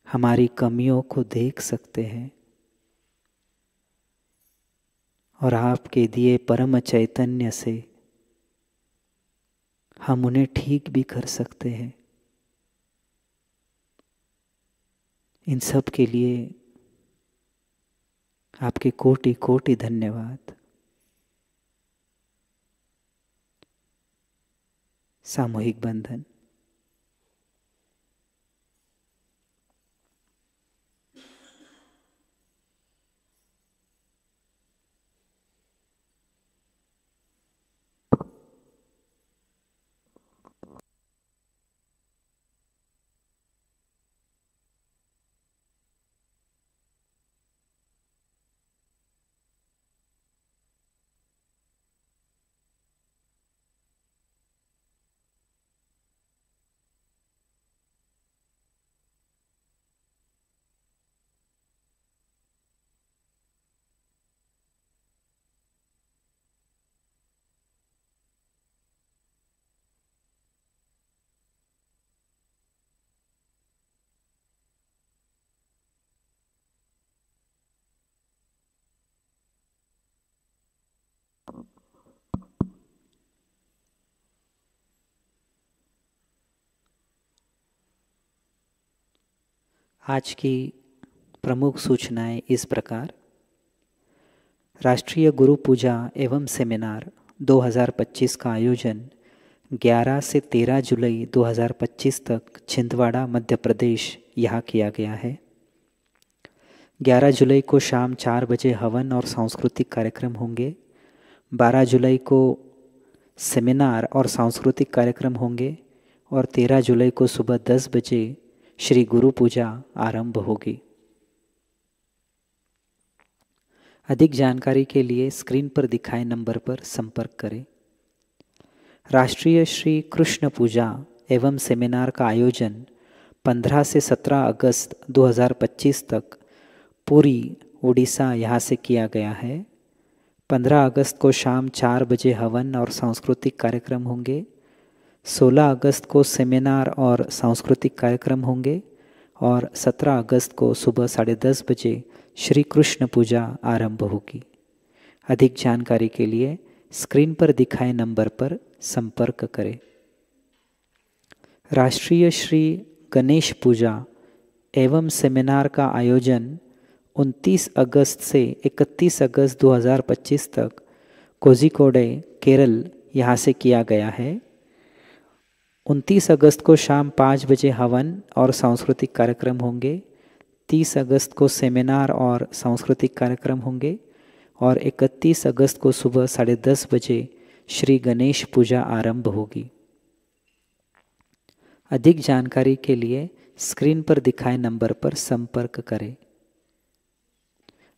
हमारी कमियों को देख सकते हैं और आपके दिए परम चैतन्य से हम उन्हें ठीक भी कर सकते हैं। इन सब के लिए आपके कोटि कोटि धन्यवाद। सामूहिक बंधन। आज की प्रमुख सूचनाएं इस प्रकार। राष्ट्रीय गुरु पूजा एवं सेमिनार 2025 का आयोजन 11 से 13 जुलाई 2025 तक छिंदवाड़ा मध्य प्रदेश यहाँ किया गया है। 11 जुलाई को शाम 4 बजे हवन और सांस्कृतिक कार्यक्रम होंगे। 12 जुलाई को सेमिनार और सांस्कृतिक कार्यक्रम होंगे और 13 जुलाई को सुबह 10 बजे श्री गुरु पूजा आरंभ होगी। अधिक जानकारी के लिए स्क्रीन पर दिखाए नंबर पर संपर्क करें। राष्ट्रीय श्री कृष्ण पूजा एवं सेमिनार का आयोजन 15 से 17 अगस्त 2025 तक पुरी उड़ीसा यहाँ से किया गया है। 15 अगस्त को शाम 4 बजे हवन और सांस्कृतिक कार्यक्रम होंगे। 16 अगस्त को सेमिनार और सांस्कृतिक कार्यक्रम होंगे और 17 अगस्त को सुबह 10:30 बजे श्री कृष्ण पूजा आरंभ होगी। अधिक जानकारी के लिए स्क्रीन पर दिखाए नंबर पर संपर्क करें। राष्ट्रीय श्री गणेश पूजा एवं सेमिनार का आयोजन 29 अगस्त से 31 अगस्त 2025 तक कोझिकोडे केरल यहाँ से किया गया है। 29 अगस्त को शाम 5 बजे हवन और सांस्कृतिक कार्यक्रम होंगे। 30 अगस्त को सेमिनार और सांस्कृतिक कार्यक्रम होंगे और 31 अगस्त को सुबह 10:30 बजे श्री गणेश पूजा आरंभ होगी। अधिक जानकारी के लिए स्क्रीन पर दिखाए नंबर पर संपर्क करें।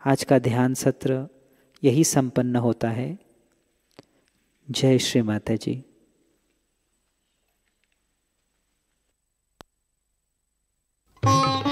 आज का ध्यान सत्र यही संपन्न होता है। जय श्री माता जी। Thank you.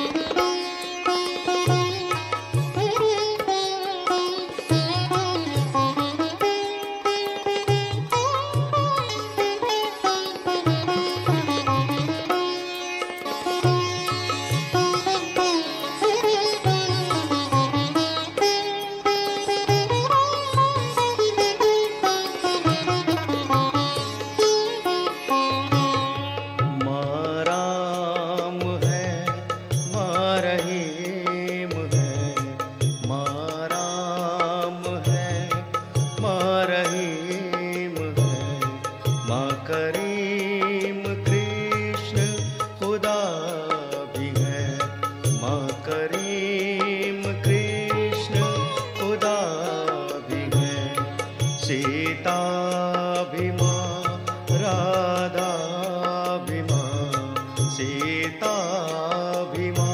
सीताभिमा राधाभिमा सीताभिमा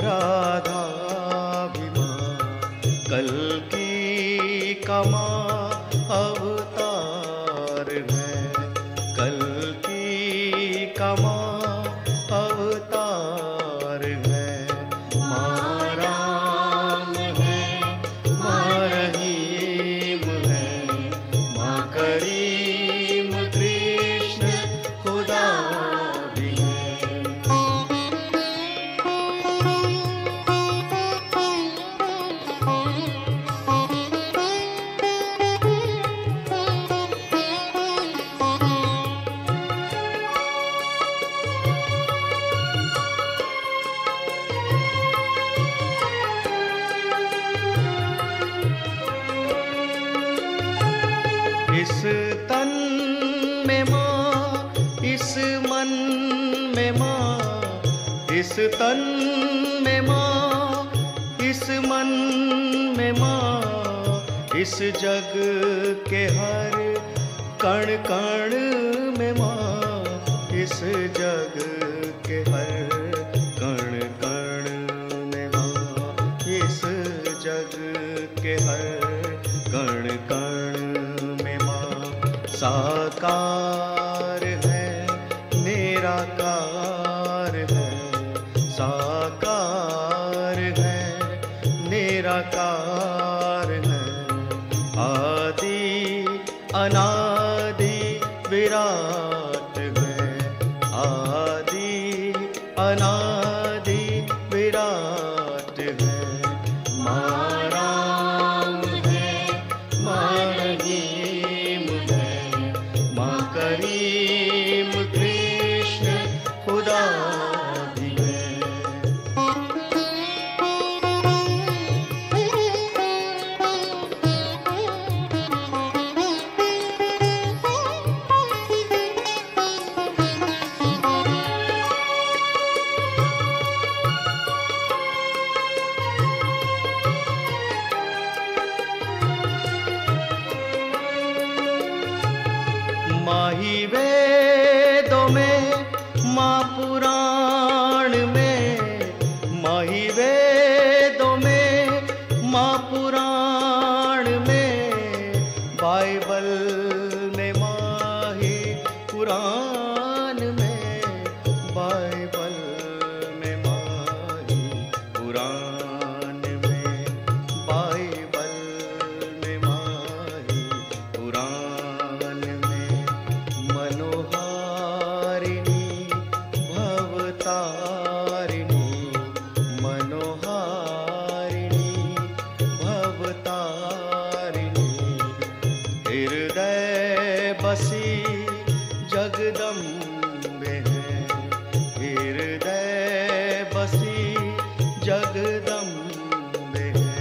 राधाभिमा कल्कि कमा अवतार है कल्कि कमा अवतार है माँ राम है माँ रहीम है माँ करीम कृष्ण खुदा भी है। इस तन में माँ इस मन में माँ इस तन में माँ इस मन में माँ इस जग के हर कण कण में माँ इस जग के हर कण कण में माँ इस जग के हर कण कण में माँ साकार है निराकार है साकार है निराकार है आदि अनादि विराट है आदि अनादि विराट है माँ राम है माँ रहीम है माँ करीम कृष्ण खुदा भी है। माही वेदों में माँ पुराण में माही वेदों में माँ पुराण में बाइबल में माही पुराण में बाइबल में माही पुराण में बाइबल में माही पुराण में मनोहारिणी भवतारिणी मनोहारिणी भवतारिणी हृदय बसी जगदम्बे है हृदय बसी जगदम्बे है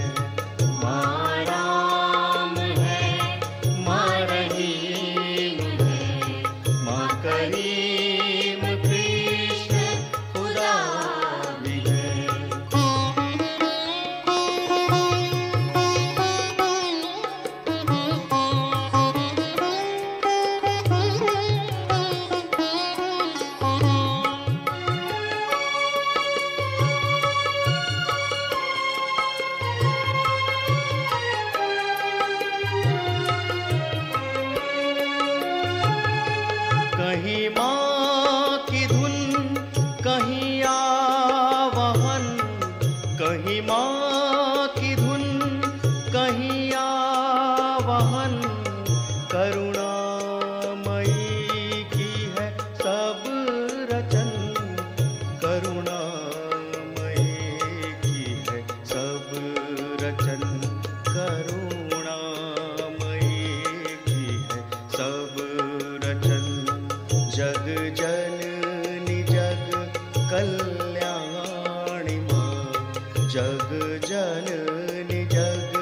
माँ राम है माँ रहीम है माँ करीम कृष्ण खुदा भी है। कहीं माँ की धुन कहीं आवाहन कहीं माँ की धुन कहीं आवाहन करुणामयी की है सब रचन करुणामयी की है सब रचन करुणामयी की है सब रचन जग जननी जग कल्याणी माँ जग जननी जग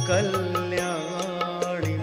कल्याणी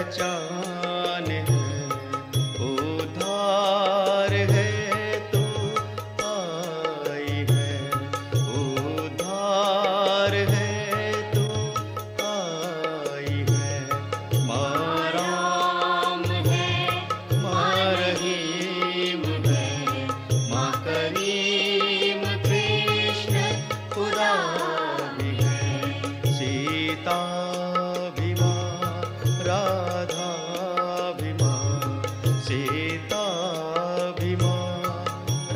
पहचान है, उद्धार है तू आई है, उद्धार है तू आई है। माँ राम है, माँ रहीम है, माँ करीम कृष्ण खुदा भी है। सीता भी माँ, राधा भी माँ, सीता भी माँ,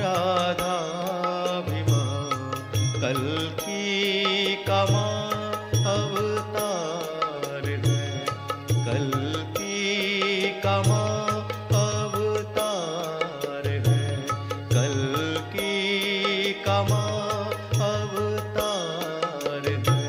राधा भी माँ, कल्कि का माँ अवतार है, कल्कि का माँ अवतार है, कल्कि का माँ अवतार है।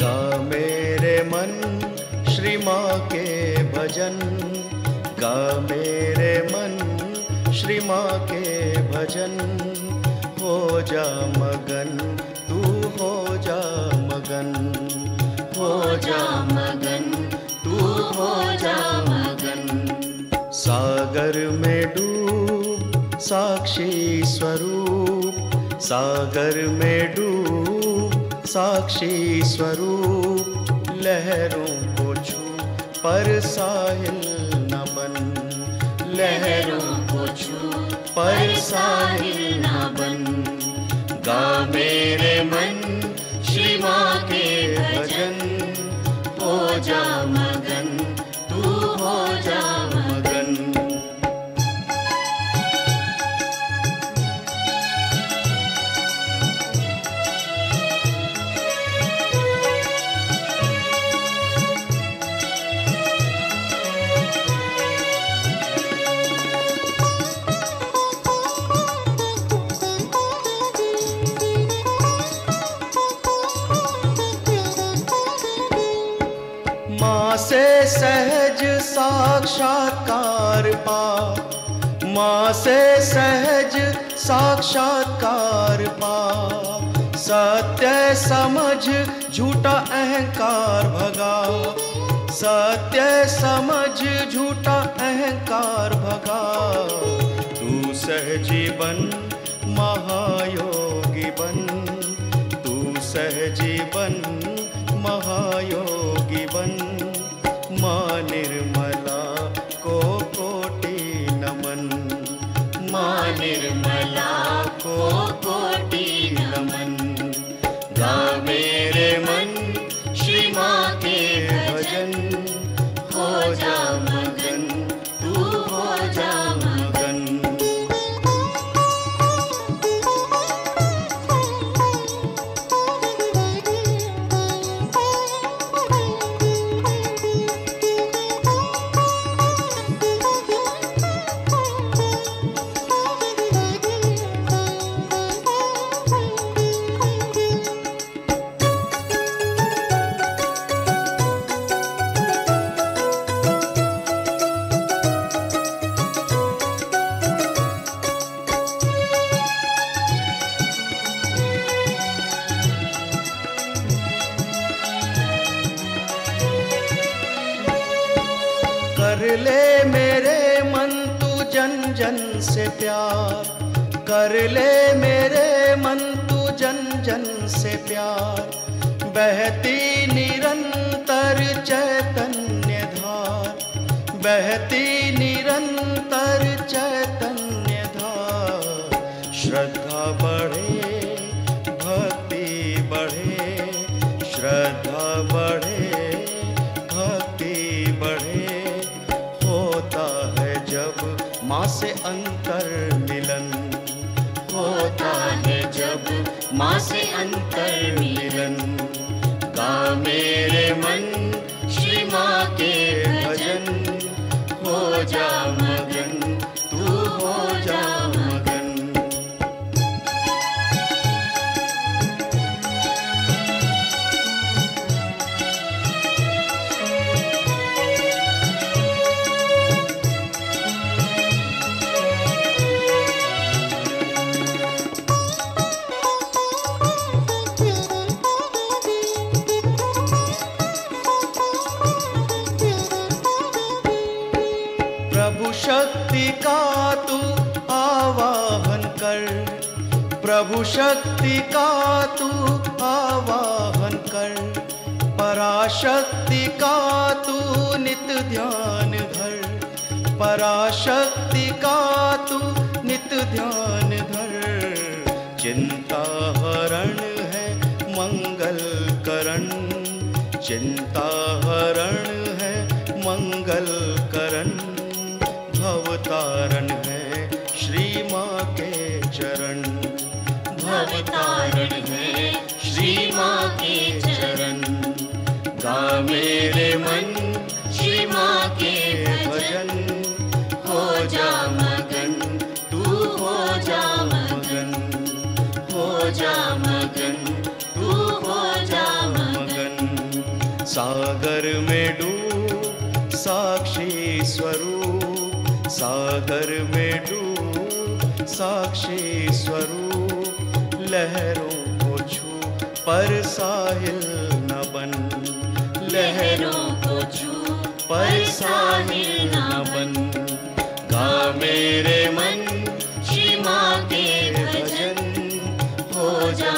गा मेरे मन श्री माँ के भजन, गा मेरे मन श्री माँ के भजन। हो जा मगन तू, हो जा मगन, हो जा मगन तू, हो जा मगन। सागर में डूब साक्षी स्वरूप, सागर में डूब साक्षी स्वरूप। लहरों को छू पर साहिल न बन, लहरों को छू पर साहिल न बन। गा मेरे मन श्री माँ के भजन, हो जा मगन तू, हो जा मगन। माँ से सहज साक्षात्कार पा, माँ से सहज साक्षात्कार पा। सत्य समझ झूठा अहंकार भगा, सत्य समझ झूठा अहंकार भगा। तू सहजी बन महायोगी बन, तू सहजी बन महायोगी बन। माँ निर्मला को कोटि नमन, माँ निर्मला को कोटि नमन। गा मेरे मन श्री माँ के भजन, हो जा मगन तू, हो जा मगन। कर ले मेरे मन तू जन जन से प्यार, कर ले मेरे मन तू जन जन से प्यार। बहती निरंतर चैतन्य धार, बहती निरंतर चैतन्य धार। श्रद्धा बढ़े भक्ति बढ़े, श्रद्धा बढ़े, भक्ति बढ़े, होता है जब माँ से अंतर मिलन, होता है जब माँ से अंतर मिलन। गा मेरे मन श्री माँ के भजन, हो जा मगन, तू हो जा मगन। प्रभु शक्ति का तू आवाहन कर, प्रभु शक्ति का तू आवाहन कर, पराशक्ति का तू नित ध्यान धर, पराशक्ति का तू नित ध्यान धर। चिंता हरण है मंगल करण, चिंता हरण है मंगल करण, भवतारण है श्री माँ के चरण, भवतारण है श्री माँ के चरण। गा मेरे मन श्री माँ के भजन, हो जा मगन, तू हो जा मगन, हो जा मगन, तू हो जा मगन। सागर में डूब साक्षी स्वरूप, सागर में डूब साक्षी स्वरूप, लहरों को छू पर साहिल न बन, लहरों को छू पर साहिल न बन। गा मेरे मन श्री माँ के भजन, हो जा